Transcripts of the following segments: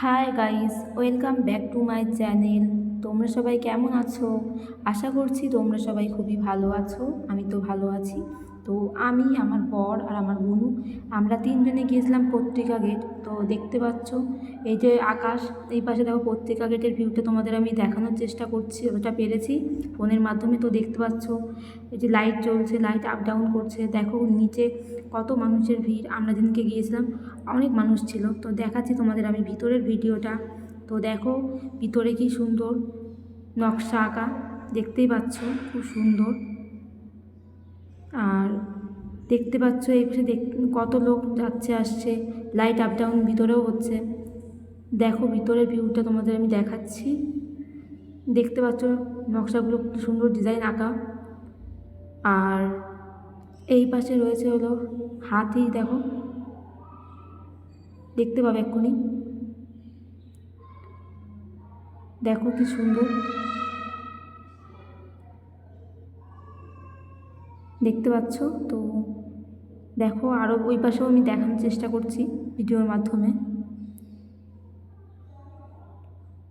Hi guys, welcome back to my channel. তোমরা সবাই কেমন আছো? আশা করছি তোমরা সবাই খুবই ভালো আছো। আমি তো ভালো আছি। তো আমি, আমার বর আর আমার বোনু, আমরা তিনজনে গিয়েছিলাম পত্রিকা গেট। তো দেখতে পাচ্ছ এই যে আকাশ, এই পাশে দেখো পত্রিকা গেটের ভিউটা তোমাদের আমি দেখানোর চেষ্টা করছি, ওটা পেরেছি ফোনের মাধ্যমে। তো দেখতে পাচ্ছ এই যে লাইট জ্বলছে, লাইট আপ ডাউন করছে। দেখো নিচে কত মানুষের ভিড়। আমরা যেদিনকে গিয়েছিলাম অনেক মানুষ ছিল। তো দেখাচ্ছি তোমাদের আমি ভিতরের ভিডিওটা। তো দেখো ভিতরে কি সুন্দর নকশা আঁকা, দেখতেই পাচ্ছ খুব সুন্দর। আর দেখতে পাচ্ছ এই পাশে কত লোক যাচ্ছে আসছে, লাইট আপ ডাউন ভিতরেও হচ্ছে। দেখো ভিতরের ভিউটা তোমাদের আমি দেখাচ্ছি। দেখতে পাচ্ছ নকশাগুলো কত সুন্দর ডিজাইন আঁকা। আর এই পাশে রয়েছে হলো হাতি, দেখো দেখতে পাবে এক্ষুনি। দেখো কি সুন্দর দেখতে পাচ্ছ। তো দেখো আরও ওই পাশেও আমি দেখানোর চেষ্টা করছি ভিডিওর মাধ্যমে।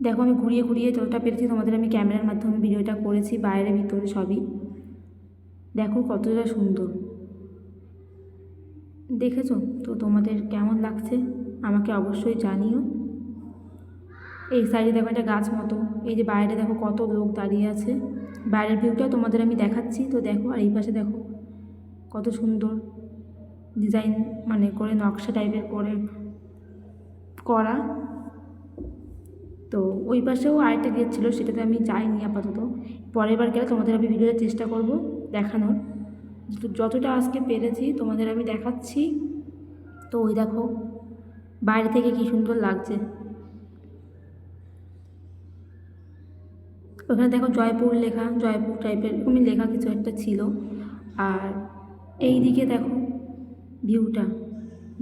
দেখো আমি ঘুরিয়ে ঘুরিয়ে যতটা পেরেছি তোমাদের আমি ক্যামেরার মাধ্যমে ভিডিওটা করেছি, বাইরে ভিতরে সবই। দেখো কতটা সুন্দর দেখেছো? তো তোমাদের কেমন লাগছে আমাকে অবশ্যই জানিও। এই সাইডে দেখো একটা গাছ মতো, এই যে বাইরে দেখো কত লোক দাঁড়িয়ে আছে। বাইরের ভিউটাও তোমাদের আমি দেখাচ্ছি। তো দেখো আর এই পাশে দেখো কত সুন্দর ডিজাইন মানে করে নকশা টাইপের করে করা। তো ওই পাশেও আরেকটা গেট ছিল, সেটাতে আমি যাইনি আপাতত। পরের বার গেলে তোমাদের আমি ভিডিওতে চেষ্টা করব দেখানোর। যতটা আজকে পেরেছি তোমাদের আমি দেখাচ্ছি। তো ওই দেখো বাইরে থেকে কি সুন্দর লাগছে। ওখানে দেখো জয়পুর লেখা, জয়পুর টাইপের এরকমই লেখা কিছু একটা ছিল। আর এই দিকে দেখো ভিউটা,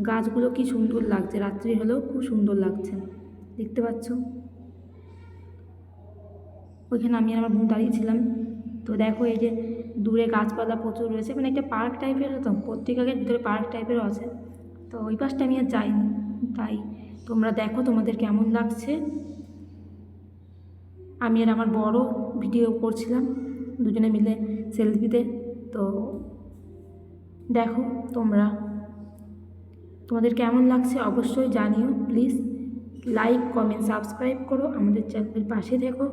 গাছগুলো কি সুন্দর লাগছে, রাত্রি হলেও খুব সুন্দর লাগছে, দেখতে পাচ্ছ। ওইখানে আমি আর আমার বোন দাঁড়িয়েছিলাম। তো দেখো এই যে দূরে গাছপালা প্রচুর রয়েছে, মানে একটা পার্ক টাইপের, তো পত্রিকার ভিতরে পার্ক টাইপেরও আছে। তো ওই পাশটা আমি আর যাইনি। তাই তোমরা দেখো তোমাদের কেমন লাগছে। আমি আর আমার বড় ভিডিও করছিলাম দুজনে মিলে সেলফিতে। তো দেখো তোমরা, তোমাদের কেমন লাগছে অবশ্যই জানিও। প্লিজ লাইক কমেন্ট সাবস্ক্রাইব করো, আমাদের চ্যানেলের পাশে থেকো।